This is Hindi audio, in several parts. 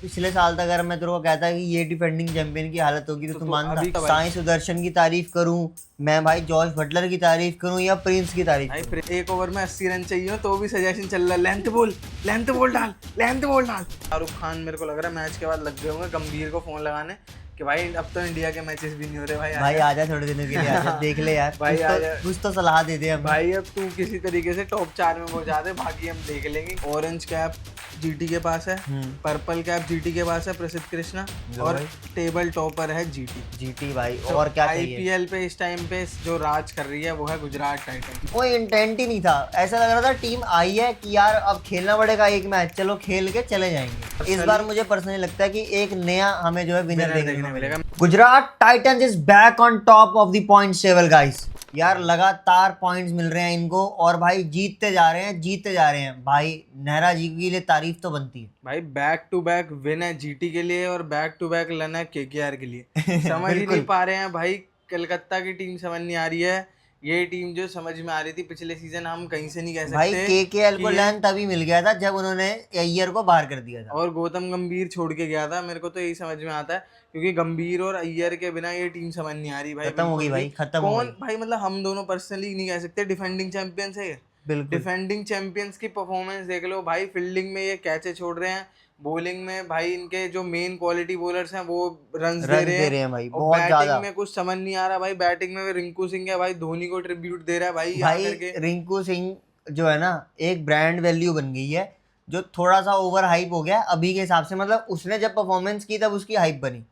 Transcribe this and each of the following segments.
पिछले साल तक अगर मैं तेरे को कहता कि ये डिफेंडिंग चैंपियन की हालत होगी तो तू मानता? अभी का भाई साई सुदर्शन की तारीफ करूं मैं भाई, जॉर्ज बटलर की तारीफ करूं या प्रिंस की तारीफ भाई करूं? एक ओवर में 80 रन चाहिए हो तो भी सजेशन चल रहा है, लेंथ बॉल डाल, लेंथ बॉल डाल। शाहरुख खान मेरे को लग रहा है मैच के बाद लग गए होंगे गंभीर को फोन लगाने कि भाई अब तो इंडिया के मैचेस भी नहीं हो रहे भाई। भाई आजा थोड़े दिनों के लिए, आजा देख ले यार, भाई कुछ तो सलाह दे दे हमें। भाई अब तू किसी तरीके से टॉप 4 में पहुंचा दे, बाकी हम देख लेंगे। ऑरेंज कैप जीटी के पास है, पर्पल कैप जीटी के पास है प्रसिद्ध कृष्णा, और टेबल टॉपर है जीटी भाई और क्या चाहिए? आईपीएल पे इस टाइम पे जो राज कर रही है वो है गुजरात टाइटंस। कोई इंटेंट ही नहीं था, ऐसा लग रहा था टीम आई है कि यार अब खेलना पड़ेगा एक मैच, चलो खेल के चले जाएंगे। इस बार मुझे पर्सनली लगता है कि एक नया हमें जो है विनर देखने को मिलेगा। Gujarat Titans is back on top of the points table guys. यार लगातार पॉइंट्स मिल रहे हैं इनको और भाई जीतते जा रहे हैं भाई। नेहरा जी के लिए तारीफ तो बनती है भाई। बैक टू बैक विन है जीटी के लिए और बैक टू बैक रन है केकेआर के लिए। समझ ही नहीं पा रहे हैं भाई, कलकत्ता की टीम समझ नहीं आ रही है। ये टीम जो समझ में आ रही थी पिछले सीजन, हम कहीं से नहीं कह सकते भाई। केकेएल को लैंड तभी मिल गया था जब उन्होंने अय्यर को बाहर कर दिया था और गौतम गंभीर छोड़ के गया था। मेरे को तो यही समझ में आता है क्योंकि गंभीर और अय्यर के बिना ये टीम समझ नहीं आ रही भाई। खत्म हो गई भाई, खत्म हो गई भाई। मतलब हम दोनों पर्सनली नहीं कह सकते डिफेंडिंग चैंपियंस है ये। बिल्कुल डिफेंडिंग चैंपियंस की परफॉर्मेंस देख लो भाई। फील्डिंग में ये कैचे छोड़ रहे हैं, बॉलिंग में भाई इनके जो मेन क्वालिटी बॉलर्स हैं वो रन दे रहे हैं भाई, और बहुत ज्यादा। बैटिंग में कुछ समझ नहीं आ रहा भाई। बैटिंग में रिंकू सिंह है भाई, धोनी को ट्रिब्यूट दे रहा है भाई। भाई रिंकू सिंह जो है ना, एक ब्रांड वैल्यू बन गई है, जो थोड़ा सा ओवर हाइप हो गया अभी के हिसाब से। मतलब उसने जब परफॉर्मेंस की तब उसकी हाइप बनी,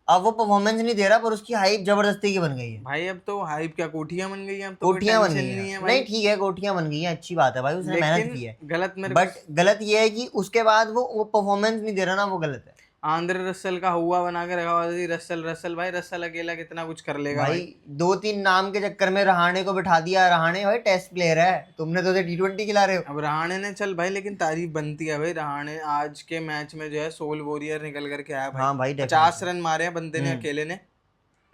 अब वो परफॉर्मेंस नहीं दे रहा पर उसकी हाइप जबरदस्ती की बन गई है भाई। अब तो हाइप क्या, कोठियां बन गई हैं, अब तो कोठियां बन गई नहीं है हैं। भाई। नहीं ठीक है, कोठियां बन गई हैं, अच्छी बात है भाई, उसने मेहनत की है। गलत मेरे बट गलत ये है कि उसके बाद वो परफॉर्मेंस नहीं दे रहा ना, वो गलत है। आंद्रे रसल का हुआ बना के रखा हुआ था। रसल भाई, रसल अकेला कितना कुछ कर लेगा भाई। 2-3 नाम के चक्कर में रहाणे को बिठा दिया। रहाणे भाई टेस्ट प्लेयर है, तुमने तो उसे T20 खिला रहे हो। अब रहाणे ने चल भाई, लेकिन तारीफ बनती है भाई। रहाणे आज के मैच में जो है सोल वॉरियर निकल करके आया भाई। हाँ भाई 50 रन मारे हैं बंदे ने अकेले ने।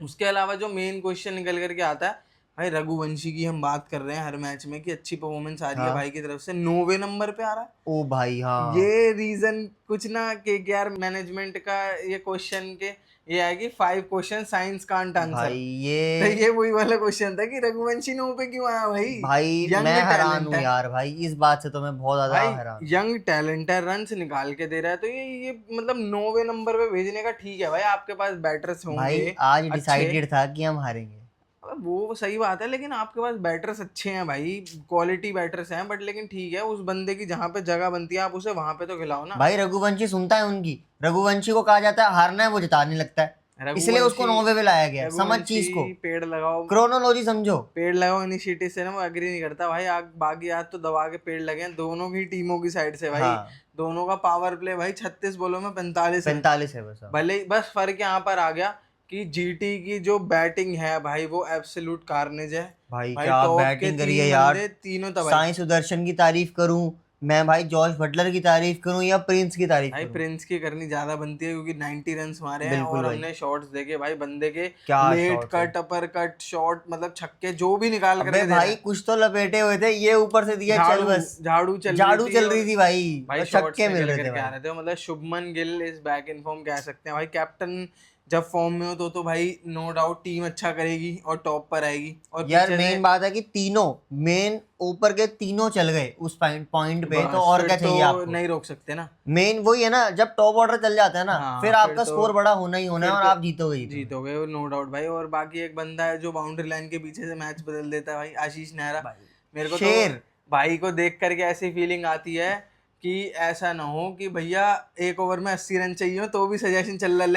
उसके अलावा जो मेन क्वेश्चन निकल करके आता है भाई, रघुवंशी की हम बात कर रहे हैं हर मैच में कि अच्छी परफॉर्मेंस आ रही है भाई की तरफ से, 9वें नंबर पे आ रहा है। ओ भाई हाँ, ये रीजन कुछ ना केकेआर मैनेजमेंट का ये क्वेश्चन के ये है कि 5 क्वेश्चन साइंस कांट आंसर भाई तो ये वही वाला क्वेश्चन था कि रघुवंशी 9 पे क्यों आया भाई। मैं हैरान हूँ यार भाई, इस बात से तो मैं बहुत ज्यादा हैरान। यंग टैलेंट है, रन निकाल के दे रहा है, तो ये मतलब 9वें नंबर पे भेजने का ठीक है भाई। आपके पास बैटर्स होंगे भाई आज डिसाइडेड था कि हम हारेंगे, वो सही बात है, लेकिन आपके पास बैटर्स अच्छे हैं भाई, क्वालिटी बैटर्स हैं। बट लेकिन ठीक है, उस बंदे की जहाँ पे जगह बनती है आप उसे वहां पे तो खिलाओ ना भाई। रघुवंशी सुनता है उनकी, रघुवंशी को कहा जाता है हारना है वो जिताने लगता है, इसलिए उसको 9वें पे लाया गया। समझ चीज को, पेड़ लगाओ, क्रोनोलॉजी समझो। पेड़ लगाओ इनिशिएटिव से ना वो एग्री नहीं करता भाई। आग बागी आज तो दबा के पेड़ लगे हैं दोनों की टीमों की साइड से भाई। हाँ। दोनों का पावर प्ले भाई 36 बॉलों में 45 है बस। भले बस फर्क यहाँ पर आ गया कि जीटी की जो बैटिंग है भाई वो एब्सोल्यूट कार्नेज है भाई क्या बैटिंग करी है यार। तीनों साई सुदर्शन की तारीफ करूं मैं भाई, जॉर्ज बटलर की तारीफ करूं या प्रिंस की तारीफ भाई करूं? प्रिंस की करनी ज्यादा बनती है क्योंकि 90 रन मारे हैं और हमने शॉट्स देखे भाई बंदे के, late cut, upper cut, shot, मतलब छक्के जो भी निकाल कर भाई कुछ तो लपेटे हुए थे, ये ऊपर से दिया चल बस, झाड़ू चल रही थी भाई छक्के मिल रहे थे। मतलब Shubman Gill is back in form कह सकते हैं भाई। कैप्टन जब फॉर्म में हो तो भाई नो डाउट टीम अच्छा करेगी और टॉप पर आएगी। और यार मेन बात है कि तीनों मेन ऊपर के तीनों चल गए उस पॉइंट पे, तो और क्या चाहिए आपको? नहीं रोक सकते ना। मेन वही है ना, जब टॉप ऑर्डर चल जाता है ना, फिर आपका स्कोर बड़ा होना ही होना है और आप जीतोगे नो डाउट भाई। और बाकी एक बंदा है जो बाउंड्री लाइन के पीछे से मैच बदल देता है भाई, आशीष नेहरा। मेरे को शेर तो भाई को देख करके ऐसी फीलिंग आती है कि ऐसा ना हो कि भैया एक ओवर में 80 रन चाहिए हो तो भी सजेशन चल रहा है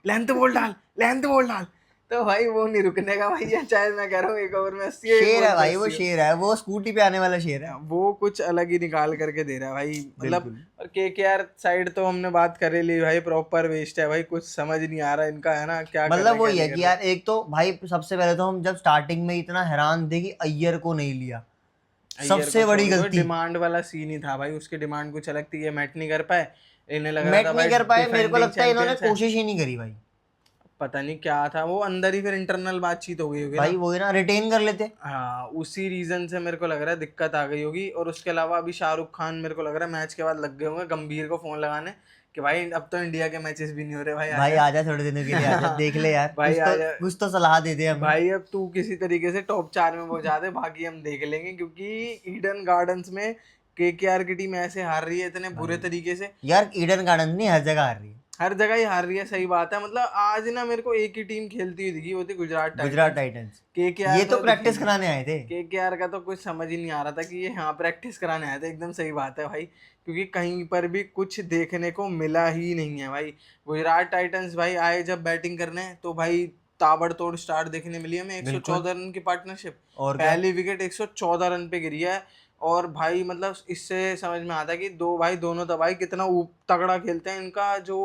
लेंथ बॉल डाल। तो भाई वो नहीं रुकने का भाई, चाहे मैं कह रहा हूँ एक ओवर में 80 शेर है भाई, वो शेर है, वो स्कूटी पे आने वाला शेर है, वो कुछ अलग ही निकाल करके दे रहा है भाई। मतलब और केकेआर साइड तो हमने बात कर ही ली भाई, प्रॉपर वेस्ट है भाई, कुछ समझ नहीं आ रहा इनका है ना क्या। मतलब वही है कि यार एक तो भाई सबसे पहले तो हम जब स्टार्टिंग में इतना हैरान थे कि अय्यर को नहीं लिया, सबसे बड़ी गलती। डिमांड वाला सीन ही था भाई, उसकी डिमांड कुछ अलग थी, ये मैट नहीं कर पाए, इन्हें लग रहा था नहीं कर पाए। मेरे को लगता है इन्होंने कोशिश ही नहीं करी भाई, पता नहीं क्या था वो अंदर ही, फिर इंटरनल बातचीत हो गई होगी भाई, वो है ना रिटेन कर लेते। हाँ, उसी रीजन से मेरे को लग रहा है दिक्कत आ गई होगी। और उसके अलावा अभी शाहरुख खान मेरे को लग रहा है मैच के बाद लग गए होंगे गंभीर को फोन लगाने कि भाई अब तो इंडिया के मैचेस भी नहीं हो रहे भाई। भाई आजा थोड़े दिनों के लिए आजा, देख ले यार भाई कुछ तो सलाह दे दे हमें। भाई अब तू किसी तरीके से टॉप 4 में पहुंचा दे, बाकी हम देख लेंगे, क्योंकि ईडन गार्डन्स में केकेआर की टीम ऐसे हार रही है इतने बुरे तरीके से। यार ईडन गार्डन नहीं, हर जगह हार रही है, हर जगह ही हार रही है, सही बात है। मतलब आज ना मेरे को एक ही टीम खेलती हुई दिखी, वो थी गुजरात टाइटंस। केकेआर ये तो प्रैक्टिस कराने आए थे। केकेआर का तो कुछ समझ ही नहीं आ रहा था कि ये यहाँ प्रैक्टिस कराने आए थे। एकदम सही बात है भाई, क्योंकि कहीं पर भी कुछ देखने को मिला ही नहीं है भाई। गुजरात टाइटंस भाई आए जब बैटिंग करने, तो भाई ताबड़तोड़ स्टार्ट देखने मिली हमें। 114 रन की पार्टनरशिप, और पहली विकेट 114 रन पे गिरी है। और भाई मतलब इससे समझ में आता है कि दोनों दवाई कितना तगड़ा खेलते हैं। इनका जो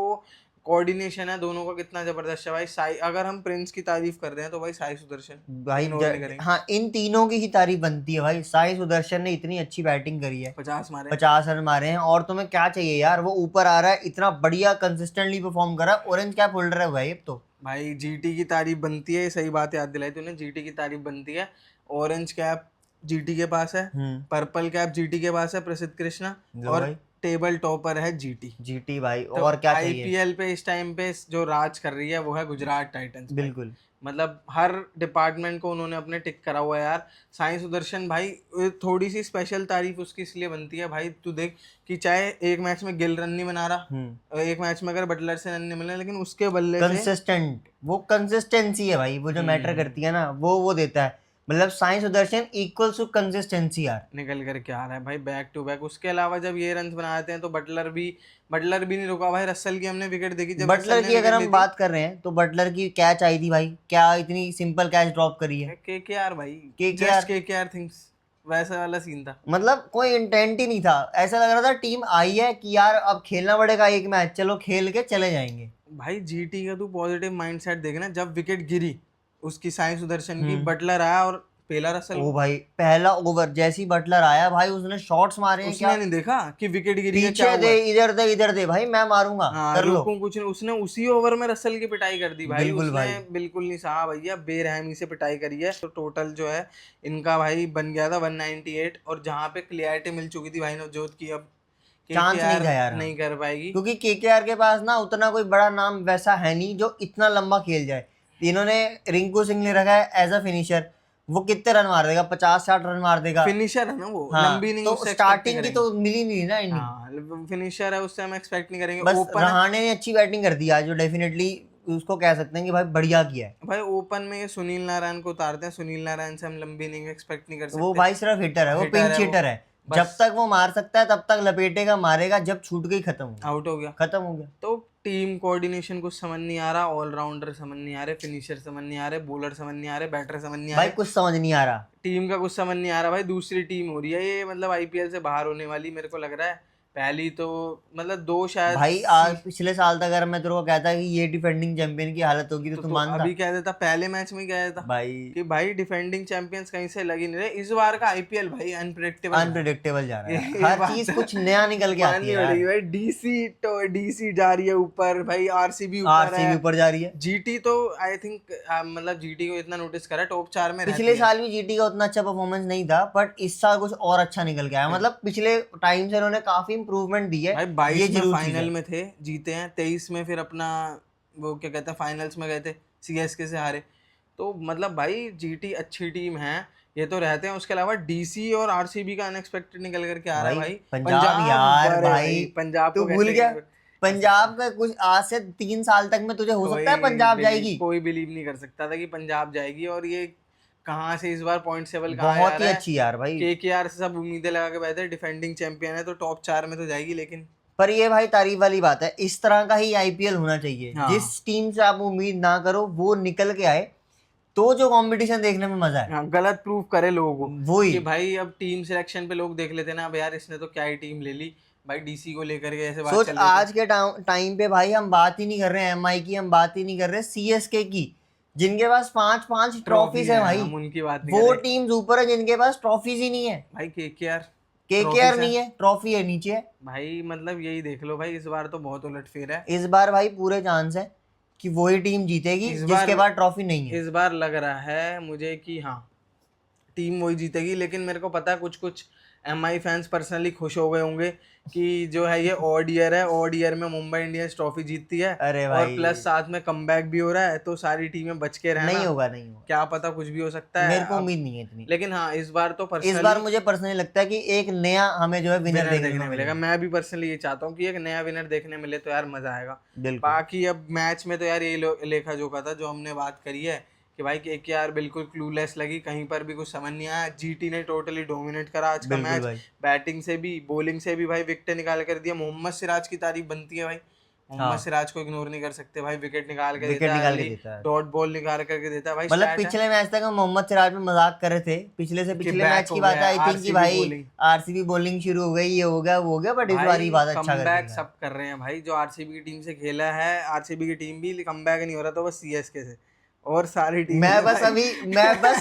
कोऑर्डिनेशन है दोनों का कितना जबरदस्त है भाई। साई, अगर हम प्रिंस की तारीफ कर रहे हैं तो भाई साई सुदर्शन भाई हाँ, इन तीनों की ही तारीफ बनती है भाई। साई सुदर्शन ने इतनी अच्छी बैटिंग करी है, 50 रन मारे हैं। और तुम्हें क्या चाहिए यार, वो ऊपर आ रहा है, इतना बढ़िया कंसिस्टेंटली परफॉर्म कर रहा है। ऑरेंज कैप होल्डर है भाई अब तो। भाई जीटी की तारीफ बनती है, सही बात याद दिलाई तूने, जीटी की तारीफ बनती है। ऑरेंज कैप जीटी के पास है, पर्पल कैप जीटी के पास है प्रसिद्ध कृष्णा, और टेबल टॉपर है जीटी भाई। तो और क्या चाहिए। आईपीएल पे इस टाइम पे जो राज कर रही है वो है गुजरात टाइटंस। बिल्कुल, मतलब हर डिपार्टमेंट को उन्होंने अपने टिक करा हुआ है यार। साई सुदर्शन भाई, थोड़ी सी स्पेशल तारीफ उसकी इसलिए बनती है भाई, तू देख कि चाहे एक मैच में गिल रन नहीं बना रहा, एक मैच में अगर बटलर से रन नहीं मिले, लेकिन उसके बल्ले कंसिस्टेंट, वो कंसिस्टेंसी है भाई, वो जो मैटर करती है ना, वो देता है। मतलब Sai Sudharsan equals to consistency यार, निकल कर क्या आ रहा है भाई बैक टू बैक। उसके अलावा जब ये रन बनाते हैं तो बटलर भी नहीं रुका भाई। रसल की हमने विकेट देखी, जब बटलर की अगर हम बात कर रहे हैं तो बटलर की कैच आई थी भाई, क्या इतनी सिंपल कैच ड्रॉप करी है। केकेआर भाई, केकेआर थिंग्स, वैसा वाला सीन था। मतलब कोई इंटेंट ही नहीं था, ऐसा लग रहा था टीम आई है कि यार अब खेलना पड़ेगा एक मैच, चलो खेल के चले जाएंगे। भाई जीटी का तू पॉजिटिव माइंडसेट देखना, जब विकेट गिरी उसकी साई सुदर्शन की, बटलर आया और पहला रसल, ओ भाई पहला ओवर जैसे ही बटलर आया भाई, उसने शॉट्स मारे हैं। उसने नहीं देखा कि विकेट गिरी है, पीछे दे, इधर दे भाई, मैं मारूंगा, कर लो कुछ नहीं। उसने उसी ओवर में रसल की पिटाई कर दी भाई। उसने बिल्कुल नहीं सहा भैया, बेरहमी से पिटाई करी है। तो टोटल जो है इनका भाई बन गया था 198, और जहाँ पे क्लियरिटी मिल चुकी थी भाई नवजोत की, अब चांस नहीं था यार, नहीं कर पाएगी, क्योंकि केकेआर के पास ना उतना कोई बड़ा नाम वैसा है नहीं जो इतना लंबा खेल जाए। इन्होंने रिंकू सिंह ले रखा है एज अ फिनिशर, वो कितने रन मार देगा, 50-60 रन मार देगा। फिनिशर है ना वो, हाँ, लंबी नहीं, तो स्टार्टिंग की तो मिली नहीं ना इनिंग। हाँ, फिनिशर है, उससे हम एक्सपेक्ट नहीं करेंगे। बस रहाणे ने अच्छी बैटिंग कर दी आज, जो डेफिनेटली उसको कह सकते हैं कि भाई बढ़िया किया है भाई। ओपन में ये सुनील नारायण को उतारते हैं, सुनील नारायण से हम लंबी इनिंग एक्सपेक्ट नहीं कर सकते। वो भाई सिर्फ हिटर है, वो पिंच हिटर है, जब तक वो मार सकता है तब तक लपेटेगा, मारेगा, जब छूट गई खत्म, आउट हो गया, खत्म हो गया। तो टीम कोऑर्डिनेशन कुछ समझ नहीं आ रहा, ऑलराउंडर समझ नहीं आ रहे, फिनिशर समझ नहीं आ रहे, बॉलर समझ नहीं आ रहे, बैटर समझ नहीं आ रहे, भाई कुछ समझ नहीं आ रहा, टीम का कुछ समझ नहीं आ रहा भाई। दूसरी टीम हो रही है ये, मतलब आईपीएल से बाहर होने वाली मेरे को लग रहा है। पहली तो मतलब 2 शायद भाई, आज पिछले साल तक अगर मैं तेरे को कहता कि ये डिफेंडिंग चैंपियन की हालत होगी तो तू मानता? अभी कह देता, पहले मैच में कह देता भाई कि भाई डिफेंडिंग चैंपियंस कहीं से लग ही नहीं रहे। इस बार का आईपीएल भाई अनप्रेडिक्टेबल जा रहा है, हर चीज कुछ नया निकल के आती है यार। भाई डीसी जा रही है ऊपर भाई, आरसीबी ऊपर जा रही है। जीटी तो आई थिंक मतलब जीटी को इतना नोटिस करा, टॉप 4 में पिछले साल भी जीटी का उतना अच्छा परफॉर्मेंस नहीं था, बट इस साल कुछ और अच्छा निकल के आया। मतलब पिछले टाइम से उन्होंने काफी इंप्रूवमेंट दी है। 22 में फाइनल में थे, जीते हैं। 23 में फिर अपना वो क्या कहते हैं फाइनल्स में गए थे, सीएसके से हारे। तो मतलब भाई जीटी अच्छी टीम है, ये तो रहते हैं। उसके अलावा डीसी और आरसीबी का अनएक्सपेक्टेड निकल करके आ रहा है भाई। पंजाब यार भाई, पंजाब तू भूल गया? पंजाब का कुछ आज से 3 साल तक में तुझे हो सकता है पंजाब जाएगी, कोई बिलीव नहीं कर सकता था कि पंजाब जाएगी। और ये कहाँ से इस बार पॉइंट सेवल बहुत ही अच्छी यार भाई। केकेआर से सब उम्मीदें लगा के बैठे, डिफेंडिंग चैंपियन है तो टॉप 4 में तो जाएगी। लेकिन पर ये भाई तारीफ वाली बात है, इस तरह का ही आईपीएल होना चाहिए। हाँ। जिस टीम से आप उम्मीद ना करो वो निकल के आए, तो जो कंपटीशन देखने में मजा है। हाँ, गलत प्रूव करे लोगों को वही कि भाई अब टीम सिलेक्शन पे लोग देख लेते ना, अब यार इसने तो क्या ही टीम ले ली भाई, डीसी को लेकर के ऐसे बात सोच। आज के टाइम पे भाई हम बात ही नहीं कर रहे हैं एमआई की, हम बात ही नहीं कर रहे सीएसके की, जिनके पास 5 ट्रॉफीज है भाई। हम उनकी बात नहीं, वो टीम्स ऊपर है जिनके पास ट्रॉफीज ही नहीं है भाई। केकेआर नहीं है, ट्रॉफी है नीचे है भाई। मतलब यही देख लो भाई, इस बार तो बहुत उलटफेर है। इस बार भाई पूरे चांस है कि वही टीम जीतेगी जिसके बाद ट्रॉफी नहीं है। इस बार लग रहा है मुझे कि हाँ टीम वही जीतेगी, लेकिन मेरे को पता है कुछ एमआई फैंस पर्सनली खुश हो गए होंगे कि जो है ये ऑड ईयर है, ऑड ईयर में मुंबई इंडियंस ट्रॉफी जीतती है अरे और भाई प्लस साथ में कमबैक भी हो रहा है, तो सारी टीमें बच के रहना। नहीं होगा, नहीं होगा, क्या पता कुछ भी हो सकता है, मेरे को अब उम्मीद नहीं है इतनी। लेकिन हाँ इस बार तो इस पर्सनली बार मुझे पर्सनली लगता है कि एक नया हमें जो है विनर देखने को मिलेगा। मिलेगा। मैं भी पर्सनली ये चाहता हूँ कि एक नया विनर देखने मिले तो यार मजा आएगा। बिल्कुल। बाकी अब मैच में तो यार ये लेखा जोखा था जो हमने बात करी है कि भाई केकेआर बिल्कुल क्लूलेस लगी, कहीं पर भी कुछ समझ नहीं आया। जीटी ने टोटली डोमिनेट करा आज का बिल्कुल मैच, भाई। बैटिंग से भी बॉलिंग से भी भाई विकेट निकाल कर दिया। मोहम्मद सिराज की तारीफ बनती है भाई, मोहम्मद हाँ, सिराज को इग्नोर नहीं कर सकते भाई, विकेट निकाल के विकेट देता है, निकाल के अर्ली देता है। डॉट बॉल निकाल करके देता है भाई। मतलब stat है पिछले मैच तक हम मोहम्मद सिराज पे मजाक कर रहे थे, पिछले से कि पिछले back मैच हो की बात गया, आई थी कि RCB भाई bowling। आरसीबी बॉलिंग शुरू हो गई, ये हो गया वो हो गया, बट इस बार ही भाई बात अच्छा कर कमबैक दिया। सब कर रहे हैं भाई, जो आरसीबी की टीम से खेला है, आरसीबी की टीम भी कमबैक नहीं हो रहा, तो बस सीएसके से और सारी टीम मैं बस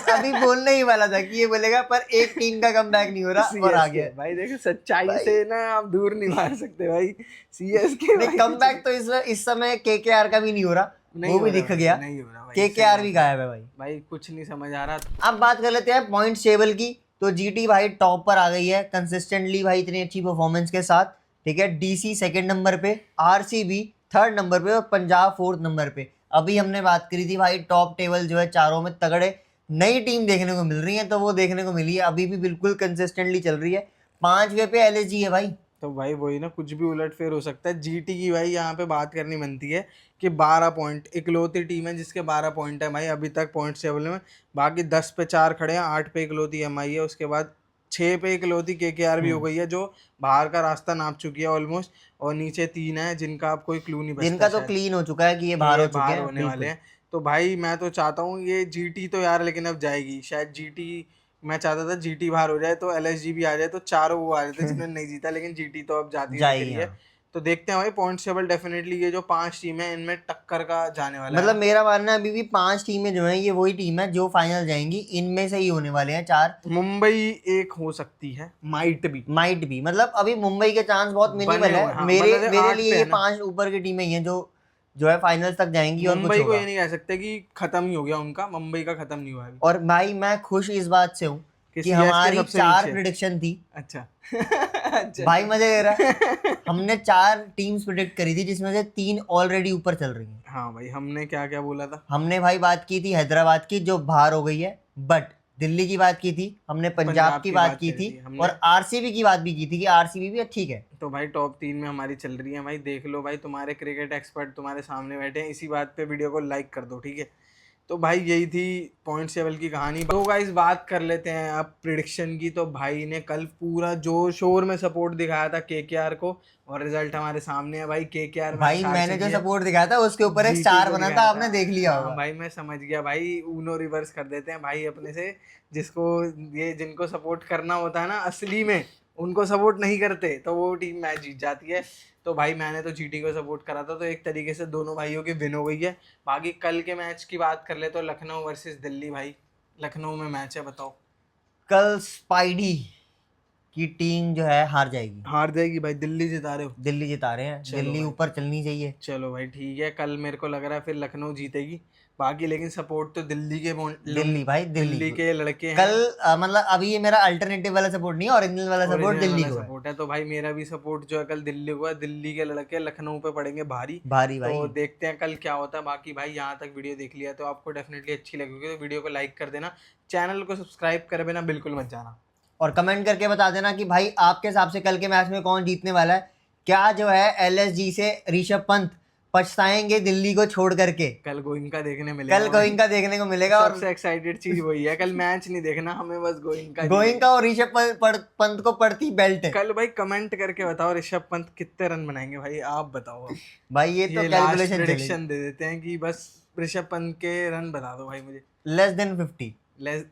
अभी बोलने ही वाला था कि ये बोलेगा, पर एक टीम का कमबैक नहीं हो रहा और आ गया। सीएसके भाई देखो सच्चाई भाई। से ना आप दूर नहीं मार सकते भाई। सीएसके नहीं, कमबैक तो इस समय केकेआर का भी नहीं हो रहा, वो भी दिख गया। नहीं हो रहा भाई, केकेआर भी गायब है भाई। भाई कुछ नहीं समझ आ रहा। अब बात कर लेते हैं पॉइंट टेबल की। तो जीटी भाई टॉप पर आ गई है कंसिस्टेंटली भाई, इतनी अच्छी परफॉर्मेंस के साथ। ठीक है, डीसी सेकंड नंबर पे, आरसीबी थर्ड नंबर पे और पंजाब फोर्थ नंबर पे। अभी हमने बात करी थी भाई टॉप टेबल जो है चारों में तगड़े नई टीम देखने को मिल रही है, तो वो देखने को मिली है, अभी भी बिल्कुल कंसिस्टेंटली चल रही है। 5वें पे एलएसजी है भाई। तो भाई वही ना, कुछ भी उलटफेर हो सकता है। जीटी की भाई यहाँ पे बात करनी बनती है कि 12 पॉइंट, इकलौती टीम है जिसके 12 पॉइंट है भाई अभी तक पॉइंट टेबल में। बाकी 10 पे 4 खड़े हैं, 8 पे इकलौती एमआई है, उसके बाद 6 पे इकलौती केकेआर भी हो गई है जो बाहर का रास्ता नाप चुकी है ऑलमोस्ट, और नीचे 3 है जिनका अब कोई क्लू नहीं बचता, जिनका तो शायद क्लीन हो चुका है कि ये बाहर हो चुके हैं, होने वाले बिल्कुल। हैं। तो भाई मैं तो चाहता हूँ ये जीटी तो यार, लेकिन अब जाएगी शायद जीटी। मैं चाहता था जीटी बाहर हो जाए तो एलएसजी भी आ जाए, तो चारों वो आ जाते जिन्होंने नहीं जीता, लेकिन जीटी तो अब जाती जाएगी, दिख रही है। हाँ। तो देखते हैं भाई पॉइंट टेबल, डेफिनेटली ये जो 5 टीम है इनमें टक्कर का जाने वाला मतलब है। मेरा मानना है अभी भी 5 टीमें जो हैं ये वही टीम है जो फाइनल जाएंगी, इनमें से ही होने वाले हैं 4। मुंबई एक हो सकती है, माइट भी मतलब अभी मुंबई के चांस बहुत मिनिमल बने है। हुए हैं, हाँ, मेरे मतलब मेरे 8 लिए पे ये है ना। 5 ऊपर की टीमें ही हैं जो है फाइनल तक जाएंगी और कुछ मुंबई को होगा। ये नहीं कह सकते कि खत्म ही हो गया उनका, मुंबई का खत्म नहीं हुआ अभी। और भाई मैं खुश इस बात से हूँ कि कि CSK हमारी सबसे 4 नीचे। प्रिडिक्शन थी। अच्छा अच्छा भाई मजे ले रहा है। हमने 4 टीम्स प्रिडिक्ट करी थी जिसमें से 3 ऑलरेडी ऊपर चल रही हैं। हाँ भाई, हमने क्या क्या बोला था? हमने भाई बात की थी हैदराबाद की जो बाहर हो गई है, बट दिल्ली की बात की थी हमने, पंजाब की बात की थी, और आरसीबी की बात भी की थी कि आरसीबी भी ठीक है। तो भाई टॉप 3 में हमारी चल रही है भाई, देख लो भाई, तुम्हारे क्रिकेट एक्सपर्ट तुम्हारे सामने बैठे हैं, इसी बात पे वीडियो को लाइक कर दो, ठीक है। तो भाई यही थी पॉइंट टेबल की कहानी। तो गाइस बात कर लेते हैं अब प्रिडिक्शन की। तो भाई ने कल पूरा जोर शोर में सपोर्ट दिखाया था केकेआर को, और रिजल्ट हमारे सामने है भाई। केकेआर भाई मैंने जो सपोर्ट दिखाया था उसके ऊपर एक स्टार बना था, आपने देख लिया होगा। भाई मैं समझ गया भाई, ऊनो रिवर्स कर देते हैं भाई अपने से, जिनको सपोर्ट करना होता है ना असली में, उनको सपोर्ट नहीं करते तो वो टीम मैच जीत जाती है। तो भाई मैंने तो जीटी को सपोर्ट करा था, तो एक तरीके से दोनों भाइयों की विन हो गई है। बाकी कल के मैच की बात कर ले तो लखनऊ वर्सेस दिल्ली, भाई लखनऊ में मैच है, बताओ। कल स्पाइडी की टीम जो है हार जाएगी भाई, दिल्ली जिता रहे हो? दिल्ली जिता रहे हैं, दिल्ली ऊपर चलनी चाहिए। चलो भाई ठीक है, कल मेरे को लग रहा है फिर लखनऊ जीतेगी। बाकी लेकिन सपोर्ट तो दिल्ली के लड़के हैं। कल मतलब अभी ये मेरा अल्टरनेटिव वाला सपोर्ट नहीं है, ओरिजिनल वाला सपोर्ट दिल्ली को सपोर्ट है। तो भाई मेरा भी सपोर्ट जो है कल दिल्ली को है। दिल्ली के लड़के लखनऊ पे पड़ेंगे भारी भाई। तो देखते हैं कल क्या होता है। बाकी भाई यहाँ तक वीडियो देख लिया तो आपको डेफिनेटली अच्छी लगेगी, तो वीडियो को लाइक कर देना, चैनल को सब्सक्राइब कर देना बिल्कुल मत जाना, और कमेंट करके बता देना कि भाई आपके हिसाब से कल के मैच में कौन जीतने वाला है। क्या जो है एलएसजी से ऋषभ पंत पछताएंगे दिल्ली को छोड़ करके? कल गोइंका देखने को मिलेगा। और सबसे एक्साइटेड चीज वही है, कल मैच नहीं देखना हमें, बस गोइंका और ऋषभ पंत को पड़ती बेल्ट। कल भाई कमेंट करके बताओ ऋषभ पंत कितने रन बनाएंगे भाई, आप बताओ। भाई ये तो कैलकुलेशन प्रेडिक्शन दे देते हैं कि बस ऋषभ पंत के रन बता दो भाई मुझे। Less than 50।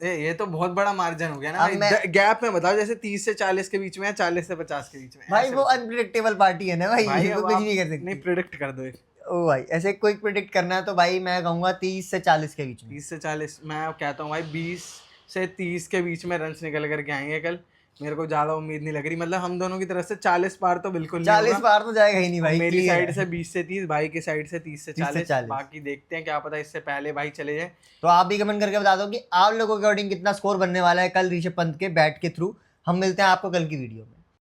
ये तो बहुत बड़ा मार्जिन हो गया ना भाई। गैप में बताओ, जैसे 30 से 40 के बीच में या 40 से 50 के बीच में। भाई वो अनप्रेडिक्टेबल पार्टी है ना भाई, वो कुछ नहीं कर सकती। नहीं, प्रेडिक्ट कर दो। ओ भाई ऐसे कोई प्रेडिक्ट करना है तो भाई मैं कहूंगा 30 से 40 के बीच में। 30 से 40 मैं कहता हूँ भाई 20 से 30 के बीच में रन्स निकल करके आएंगे कल। मेरे को ज्यादा उम्मीद नहीं लग रही, मतलब हम दोनों की तरफ से 40 पार तो बिल्कुल 40 पार तो जाएगा ही नहीं भाई। मेरी साइड से 20 से 30, भाई की साइड से 30 से 40। बाकी देखते हैं, क्या पता इससे पहले भाई चले जाए। तो आप भी कमेंट करके बता दो कि आप लोगों के अकॉर्डिंग कितना स्कोर बनने वाला है कल ऋषभ पंत के बैट के थ्रू। हम मिलते हैं आपको कल की वीडियो में।